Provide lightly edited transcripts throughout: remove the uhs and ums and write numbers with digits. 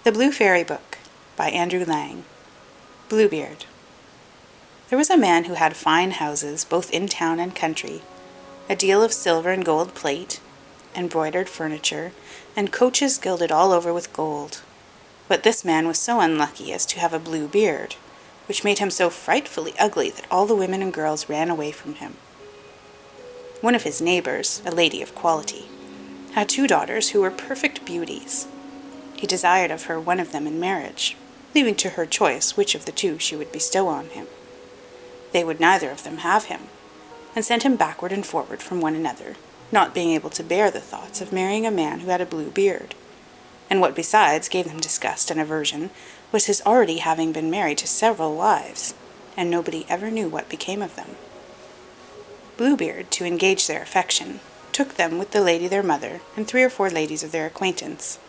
The Blue Fairy Book by Andrew Lang. Bluebeard. There was a man who had fine houses, both in town and country, a deal of silver and gold plate, embroidered furniture, and coaches gilded all over with gold. But this man was so unlucky as to have a blue beard, which made him so frightfully ugly that all the women and girls ran away from him. One of his neighbours, a lady of quality, had 2 daughters who were perfect beauties. He desired of her one of them in marriage, leaving to her choice which of the 2 she would bestow on him. They would neither of them have him, and sent him backward and forward from one another, not being able to bear the thoughts of marrying a man who had a blue beard. And what besides gave them disgust and aversion was his already having been married to several wives, and nobody ever knew what became of them. Bluebeard, to engage their affection, took them with the lady their mother and 3 or 4 ladies of their acquaintance,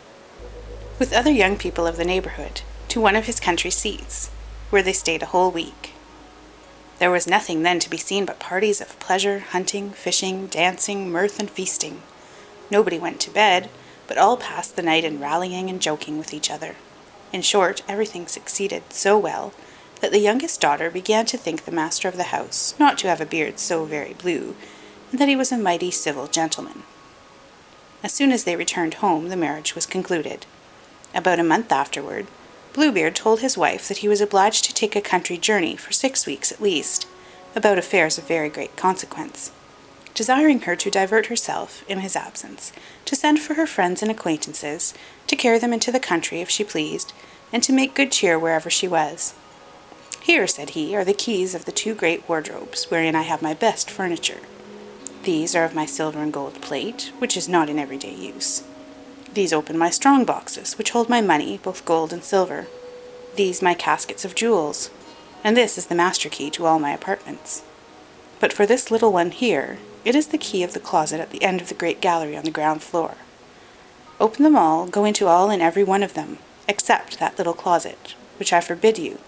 with other young people of the neighbourhood, to one of his country seats, where they stayed a whole week. There was nothing then to be seen but parties of pleasure, hunting, fishing, dancing, mirth, and feasting. Nobody went to bed, but all passed the night in rallying and joking with each other. In short, everything succeeded so well that the youngest daughter began to think the master of the house not to have a beard so very blue, and that he was a mighty civil gentleman. As soon as they returned home, the marriage was concluded. About a month afterward, Bluebeard told his wife that he was obliged to take a country journey for 6 weeks at least, about affairs of very great consequence, desiring her to divert herself, in his absence, to send for her friends and acquaintances, to carry them into the country if she pleased, and to make good cheer wherever she was. "Here," said he, "are the keys of the 2 great wardrobes, wherein I have my best furniture. These are of my silver and gold plate, which is not in everyday use. These open my strong boxes, which hold my money, both gold and silver. These my caskets of jewels, and this is the master key to all my apartments. But for this little one here, it is the key of the closet at the end of the great gallery on the ground floor. Open them all, go into all and every one of them, except that little closet, which I forbid you,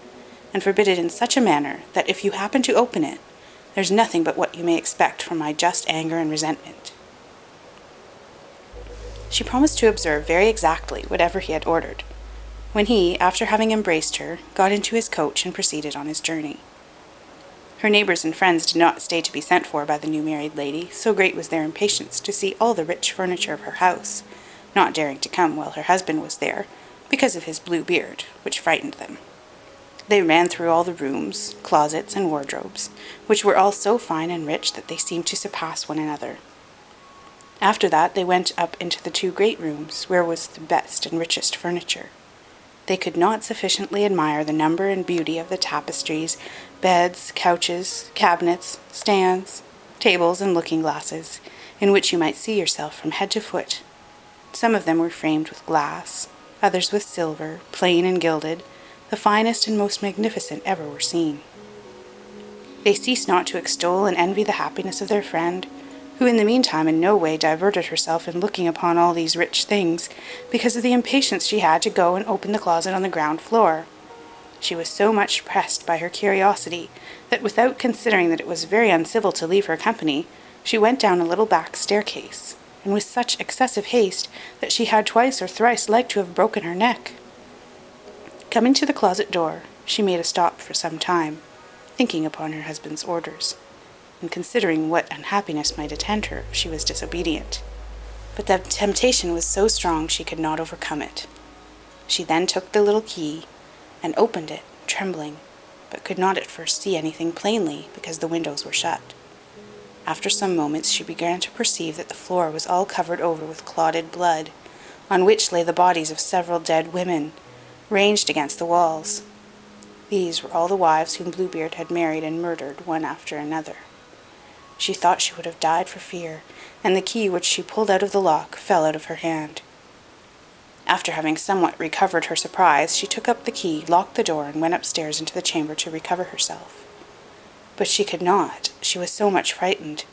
and forbid it in such a manner that if you happen to open it, there's nothing but what you may expect from my just anger and resentment." She promised to observe very exactly whatever he had ordered, when he, after having embraced her, got into his coach and proceeded on his journey. Her neighbours and friends did not stay to be sent for by the new married lady, so great was their impatience to see all the rich furniture of her house, not daring to come while her husband was there, because of his blue beard, which frightened them. They ran through all the rooms, closets, and wardrobes, which were all so fine and rich that they seemed to surpass one another. After that they went up into the 2 great rooms, where was the best and richest furniture. They could not sufficiently admire the number and beauty of the tapestries, beds, couches, cabinets, stands, tables, and looking-glasses, in which you might see yourself from head to foot. Some of them were framed with glass, others with silver, plain and gilded, the finest and most magnificent ever were seen. They ceased not to extol and envy the happiness of their friend, who in the meantime in no way diverted herself in looking upon all these rich things, because of the impatience she had to go and open the closet on the ground floor. She was so much pressed by her curiosity, that without considering that it was very uncivil to leave her company, she went down a little back staircase, and with such excessive haste that she had twice or thrice like to have broken her neck. Coming to the closet door, she made a stop for some time, thinking upon her husband's orders, and considering what unhappiness might attend her if she was disobedient. But the temptation was so strong she could not overcome it. She then took the little key, and opened it, trembling, but could not at first see anything plainly, because the windows were shut. After some moments she began to perceive that the floor was all covered over with clotted blood, on which lay the bodies of several dead women, ranged against the walls. These were all the wives whom Bluebeard had married and murdered one after another. She thought she would have died for fear, and the key which she pulled out of the lock fell out of her hand. After having somewhat recovered her surprise, she took up the key, locked the door, and went upstairs into the chamber to recover herself. But she could not, she was so much frightened.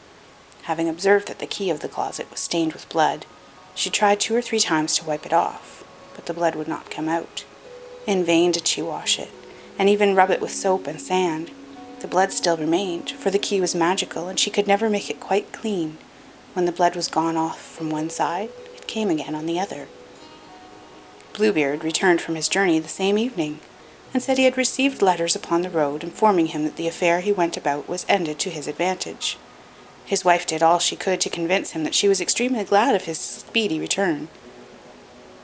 Having observed that the key of the closet was stained with blood, she tried 2 or 3 times to wipe it off, but the blood would not come out. In vain did she wash it, and even rub it with soap and sand. The blood still remained, for the key was magical, and she could never make it quite clean. When the blood was gone off from one side, it came again on the other. Bluebeard returned from his journey the same evening, and said he had received letters upon the road informing him that the affair he went about was ended to his advantage. His wife did all she could to convince him that she was extremely glad of his speedy return.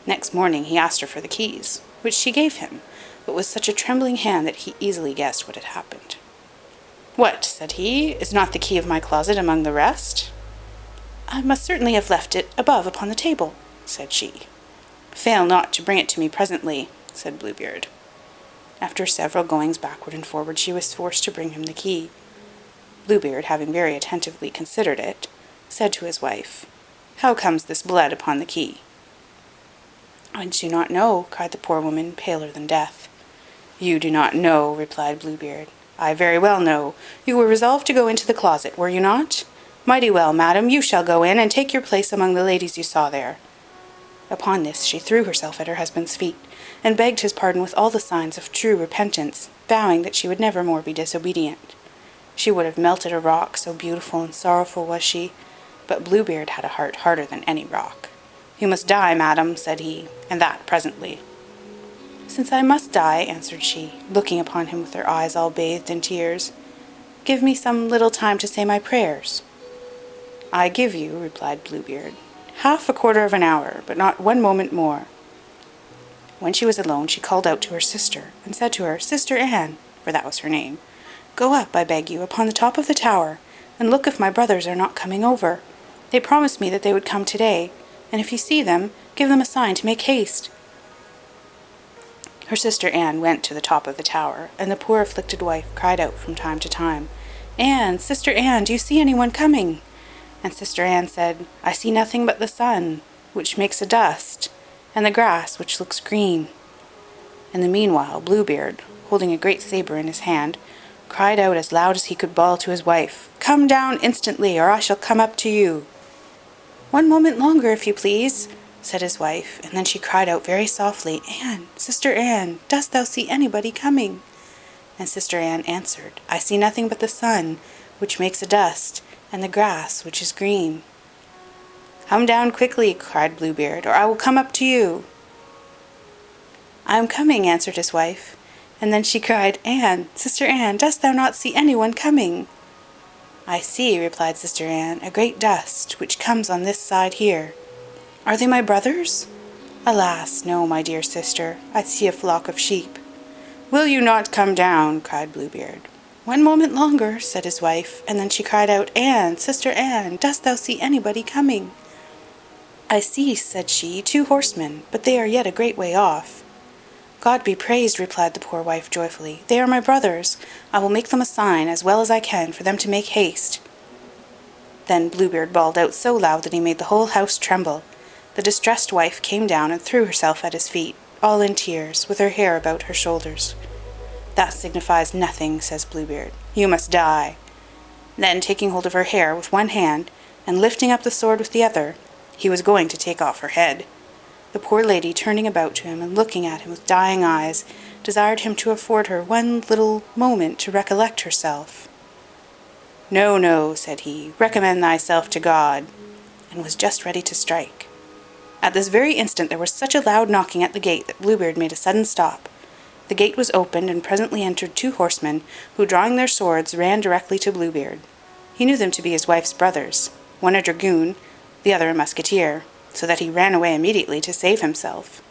Next morning he asked her for the keys, which she gave him, but with such a trembling hand that he easily guessed what had happened. "What," said he, "is not the key of my closet among the rest?" "I must certainly have left it above upon the table," said she. "Fail not to bring it to me presently," said Bluebeard. After several goings backward and forward, she was forced to bring him the key. Bluebeard, having very attentively considered it, said to his wife, "How comes this blood upon the key?" "I do not know," cried the poor woman, paler than death. "You do not know," replied Bluebeard. "I very well know. You were resolved to go into the closet, were you not? Mighty well, madam, you shall go in, and take your place among the ladies you saw there." Upon this she threw herself at her husband's feet, and begged his pardon with all the signs of true repentance, vowing that she would never more be disobedient. She would have melted a rock, so beautiful and sorrowful was she, but Bluebeard had a heart harder than any rock. "You must die, madam," said he, "and that presently." "Since I must die," answered she, looking upon him with her eyes all bathed in tears, "give me some little time to say my prayers." "I give you," replied Bluebeard, "half a quarter of an hour, but not one moment more." When she was alone, she called out to her sister, and said to her, "Sister Anne," for that was her name, "go up, I beg you, upon the top of the tower, and look if my brothers are not coming over. They promised me that they would come today, and if you see them, give them a sign to make haste." Her sister Anne went to the top of the tower, and the poor afflicted wife cried out from time to time, "Anne, Sister Anne, do you see anyone coming?" And Sister Anne said, "I see nothing but the sun, which makes a dust, and the grass, which looks green." In the meanwhile, Bluebeard, holding a great sabre in his hand, cried out as loud as he could bawl to his wife, "Come down instantly, or I shall come up to you." "One moment longer, if you please," said his wife, and then she cried out very softly, "Anne, Sister Anne, dost thou see anybody coming?" And Sister Anne answered, "I see nothing but the sun, which makes a dust, and the grass, which is green." "Come down quickly," cried Bluebeard, "or I will come up to you." "I am coming," answered his wife, and then she cried, "Anne, Sister Anne, dost thou not see anyone coming?" "I see," replied Sister Anne, "a great dust, which comes on this side here." "Are they my brothers?" "Alas, no, my dear sister, I see a flock of sheep." "Will you not come down?" cried Bluebeard. "One moment longer," said his wife, and then she cried out, "Anne, Sister Anne, dost thou see anybody coming?" "I see," said she, "2 horsemen, but they are yet a great way off." "God be praised," replied the poor wife joyfully. "They are my brothers. I will make them a sign, as well as I can, for them to make haste." Then Bluebeard bawled out so loud that he made the whole house tremble. The distressed wife came down and threw herself at his feet, all in tears, with her hair about her shoulders. "That signifies nothing," says Bluebeard. "You must die." Then, taking hold of her hair with one hand, and lifting up the sword with the other, he was going to take off her head. The poor lady, turning about to him and looking at him with dying eyes, desired him to afford her one little moment to recollect herself. "No, no," said he, "recommend thyself to God," and was just ready to strike. At this very instant there was such a loud knocking at the gate that Bluebeard made a sudden stop. The gate was opened, and presently entered 2 horsemen, who, drawing their swords, ran directly to Bluebeard. He knew them to be his wife's brothers, one a dragoon, the other a musketeer, so that he ran away immediately to save himself.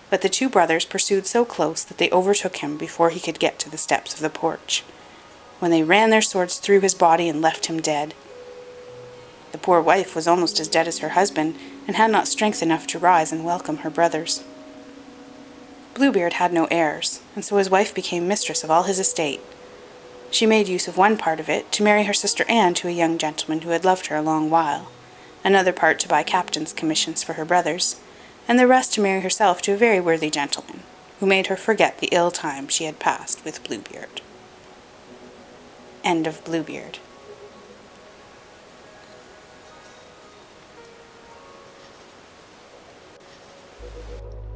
But the 2 brothers pursued so close that they overtook him before he could get to the steps of the porch, when they ran their swords through his body and left him dead. The poor wife was almost as dead as her husband, and had not strength enough to rise and welcome her brothers. Bluebeard had no heirs, and so his wife became mistress of all his estate. She made use of one part of it to marry her sister Anne to a young gentleman who had loved her a long while, another part to buy captains' commissions for her brothers, and the rest to marry herself to a very worthy gentleman, who made her forget the ill time she had passed with Bluebeard. End of Bluebeard.